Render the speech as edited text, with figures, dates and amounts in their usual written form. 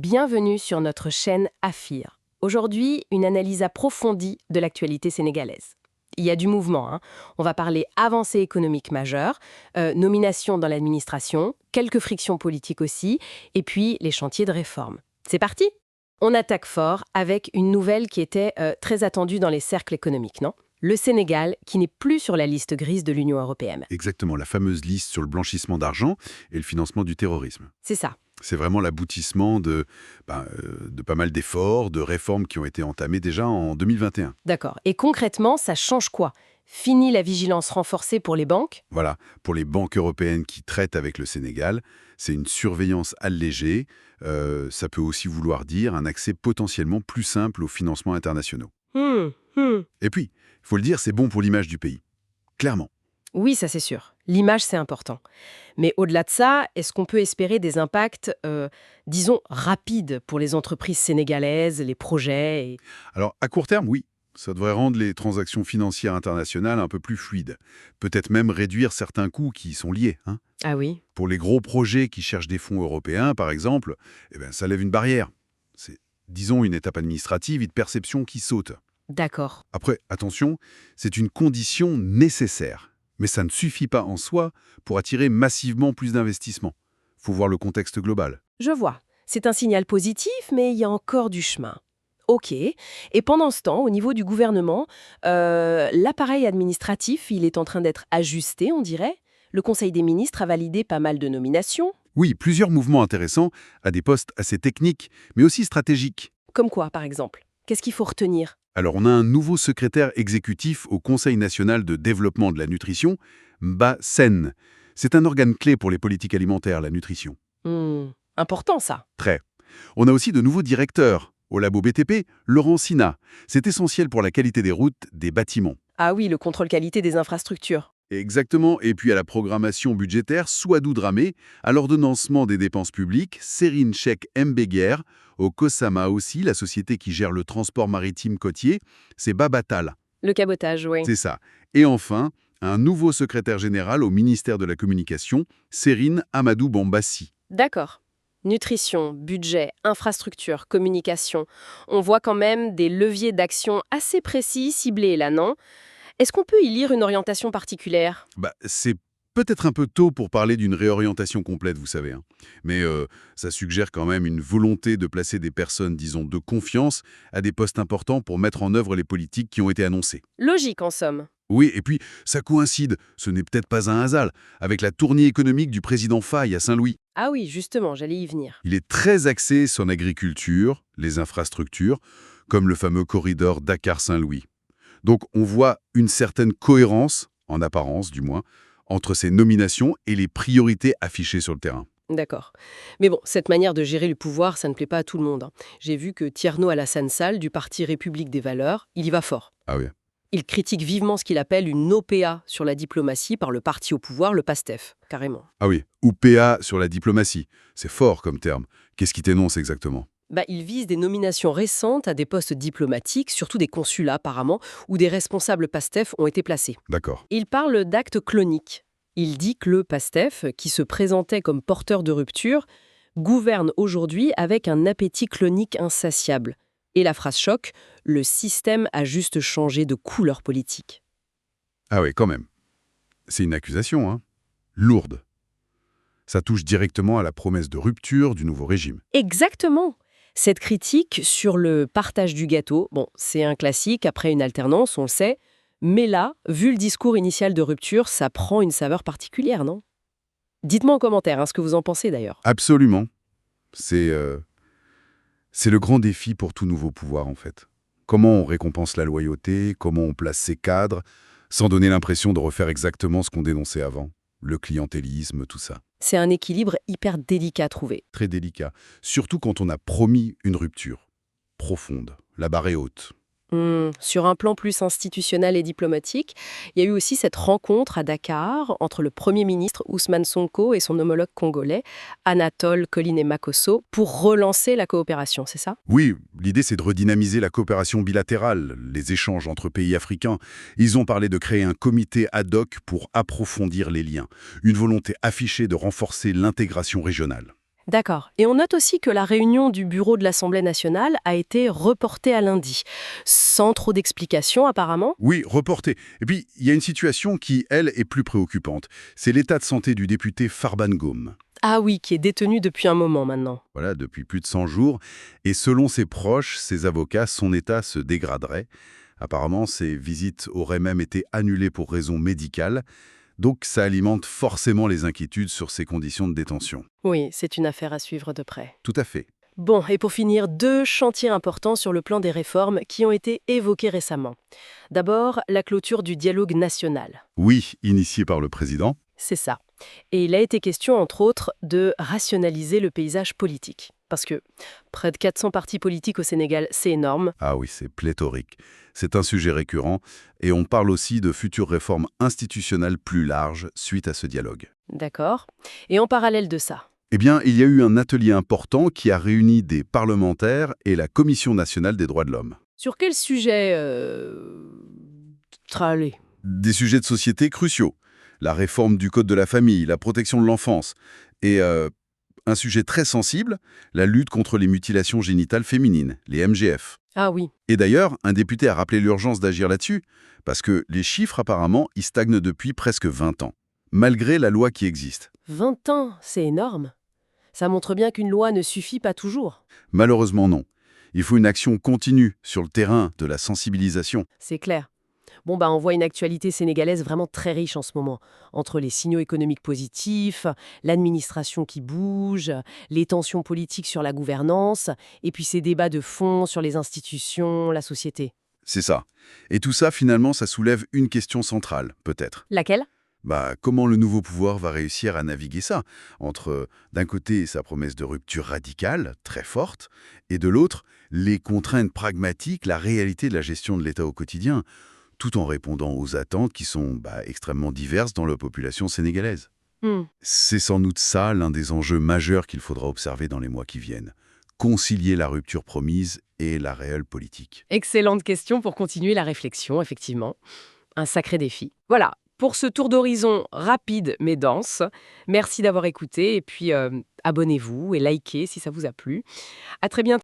Bienvenue sur notre chaîne Afir. Aujourd'hui, une analyse approfondie de l'actualité sénégalaise. Il y a du mouvement, hein. On va parler avancées économiques majeures, nominations dans l'administration, quelques frictions politiques aussi, et puis les chantiers de réforme. C'est parti! On attaque fort avec une nouvelle qui était très attendue dans les cercles économiques, non? Le Sénégal, qui n'est plus sur la liste grise de l'Union européenne. Exactement, la fameuse liste sur le blanchissement d'argent et le financement du terrorisme. C'est ça. C'est vraiment l'aboutissement de pas mal d'efforts, de réformes qui ont été entamées déjà en 2021. D'accord. Et concrètement, ça change quoi? Fini la vigilance renforcée pour les banques? Voilà, pour les banques européennes qui traitent avec le Sénégal, c'est une surveillance allégée. Ça peut aussi vouloir dire un accès potentiellement plus simple aux financements internationaux. Et puis, il faut le dire, c'est bon pour l'image du pays. Clairement. Oui, ça c'est sûr. L'image, c'est important. Mais au-delà de ça, est-ce qu'on peut espérer des impacts, disons, rapides pour les entreprises sénégalaises, les projets Alors, à court terme, oui. Ça devrait rendre les transactions financières internationales un peu plus fluides. Peut-être même réduire certains coûts qui y sont liés. Ah oui? Pour les gros projets qui cherchent des fonds européens, par exemple, ça lève une barrière. C'est, disons, une étape administrative et de perception qui saute. D'accord. Après, attention, c'est une condition nécessaire. Mais ça ne suffit pas en soi pour attirer massivement plus d'investissements. Faut voir le contexte global. Je vois. C'est un signal positif, mais il y a encore du chemin. OK. Et pendant ce temps, au niveau du gouvernement, l'appareil administratif, il est en train d'être ajusté, on dirait. Le Conseil des ministres a validé pas mal de nominations. Oui, plusieurs mouvements intéressants à des postes assez techniques, mais aussi stratégiques. Comme quoi, par exemple? Qu'est-ce qu'il faut retenir? Alors, on a un nouveau secrétaire exécutif au Conseil national de développement de la nutrition, Mba Sen. C'est un organe clé pour les politiques alimentaires, la nutrition. Important, ça. Très. On a aussi de nouveaux directeurs. Au labo BTP, Laurent Sina. C'est essentiel pour la qualité des routes, des bâtiments. Ah oui, le contrôle qualité des infrastructures. Exactement. Et puis à la programmation budgétaire, Souadou Dramé. À l'ordonnancement des dépenses publiques, Serine Cheikh Mbeguer. Au COSAMA aussi, la société qui gère le transport maritime côtier, c'est Babatal. Le cabotage, oui. C'est ça. Et enfin, un nouveau secrétaire général au ministère de la Communication, Serine Amadou Bambassi. D'accord. Nutrition, budget, infrastructure, communication. On voit quand même des leviers d'action assez précis, ciblés là, non? Est-ce qu'on peut y lire une orientation particulière? C'est peut-être un peu tôt pour parler d'une réorientation complète, vous savez. Mais ça suggère quand même une volonté de placer des personnes, disons, de confiance à des postes importants pour mettre en œuvre les politiques qui ont été annoncées. Logique, en somme. Oui, et puis ça coïncide, ce n'est peut-être pas un hasard, avec la tournée économique du président Faye à Saint-Louis. Ah oui, justement, j'allais y venir. Il est très axé sur l'agriculture, les infrastructures, comme le fameux corridor Dakar-Saint-Louis. Donc on voit une certaine cohérence, en apparence du moins, entre ces nominations et les priorités affichées sur le terrain. D'accord. Mais bon, cette manière de gérer le pouvoir, ça ne plaît pas à tout le monde. J'ai vu que Thierno Alassane Sall, du Parti République des Valeurs, il y va fort. Ah oui. Il critique vivement ce qu'il appelle une OPA sur la diplomatie par le parti au pouvoir, le PASTEF, carrément. Ah oui, ou PA sur la diplomatie. C'est fort comme terme. Qu'est-ce qui t'énonce exactement ? Il vise des nominations récentes à des postes diplomatiques, surtout des consulats apparemment, où des responsables PASTEF ont été placés. D'accord. Il parle d'actes cloniques. Il dit que le PASTEF, qui se présentait comme porteur de rupture, gouverne aujourd'hui avec un appétit clonique insatiable. Et la phrase choc, le système a juste changé de couleur politique. Ah oui, quand même. C'est une accusation, lourde. Ça touche directement à la promesse de rupture du nouveau régime. Exactement. Cette critique sur le partage du gâteau, c'est un classique après une alternance, on le sait, mais là, vu le discours initial de rupture, ça prend une saveur particulière, non? Dites-moi en commentaire ce que vous en pensez d'ailleurs. Absolument. C'est le grand défi pour tout nouveau pouvoir, en fait. Comment on récompense la loyauté, comment on place ses cadres, sans donner l'impression de refaire exactement ce qu'on dénonçait avant. Le clientélisme, tout ça. C'est un équilibre hyper délicat à trouver. Très délicat. Surtout quand on a promis une rupture. Profonde. La barre est haute. Sur un plan plus institutionnel et diplomatique, il y a eu aussi cette rencontre à Dakar entre le Premier ministre Ousmane Sonko et son homologue congolais, Anatole Collinet-Makosso, pour relancer la coopération, c'est ça? Oui, l'idée c'est de redynamiser la coopération bilatérale, les échanges entre pays africains. Ils ont parlé de créer un comité ad hoc pour approfondir les liens. Une volonté affichée de renforcer l'intégration régionale. D'accord. Et on note aussi que la réunion du bureau de l'Assemblée nationale a été reportée à lundi, sans trop d'explications apparemment. Oui, reporté. Et puis, il y a une situation qui, elle, est plus préoccupante. C'est l'état de santé du député Farban Ngom. Ah oui, qui est détenu depuis un moment maintenant. Voilà, depuis plus de 100 jours. Et selon ses proches, ses avocats, son état se dégraderait. Apparemment, ses visites auraient même été annulées pour raisons médicales. Donc, ça alimente forcément les inquiétudes sur ses conditions de détention. Oui, c'est une affaire à suivre de près. Tout à fait. Bon, et pour finir, 2 chantiers importants sur le plan des réformes qui ont été évoqués récemment. D'abord, la clôture du dialogue national. Oui, initié par le président. C'est ça. Et il a été question, entre autres, de rationaliser le paysage politique. Parce que près de 400 partis politiques au Sénégal, c'est énorme. Ah oui, c'est pléthorique. C'est un sujet récurrent. Et on parle aussi de futures réformes institutionnelles plus larges suite à ce dialogue. D'accord. Et en parallèle de ça, Eh bien, il y a eu un atelier important qui a réuni des parlementaires et la Commission nationale des droits de l'homme. sur quel sujet tralé. Des sujets de société cruciaux. La réforme du Code de la famille, la protection de l'enfance. Et un sujet très sensible, la lutte contre les mutilations génitales féminines, les MGF. Ah oui, Et d'ailleurs, un député a rappelé l'urgence d'agir là-dessus, parce que les chiffres, apparemment, ils stagnent depuis presque 20 ans, malgré la loi qui existe. 20 ans, c'est énorme. Ça montre bien qu'une loi ne suffit pas toujours. Malheureusement, non. Il faut une action continue sur le terrain de la sensibilisation. C'est clair. Bon, on voit une actualité sénégalaise vraiment très riche en ce moment. Entre les signaux économiques positifs, l'administration qui bouge, les tensions politiques sur la gouvernance, et puis ces débats de fond sur les institutions, la société. C'est ça. Et tout ça, finalement, ça soulève une question centrale, peut-être. Laquelle? Comment le nouveau pouvoir va réussir à naviguer ça entre, d'un côté, sa promesse de rupture radicale, très forte, et de l'autre, les contraintes pragmatiques, la réalité de la gestion de l'État au quotidien, tout en répondant aux attentes qui sont extrêmement diverses dans la population sénégalaise. Hmm. C'est sans doute ça l'un des enjeux majeurs qu'il faudra observer dans les mois qui viennent. Concilier la rupture promise et la réelle politique. Excellente question pour continuer la réflexion, effectivement. Un sacré défi. Voilà, pour ce tour d'horizon rapide mais dense, merci d'avoir écouté et puis abonnez-vous et likez si ça vous a plu. À très bientôt.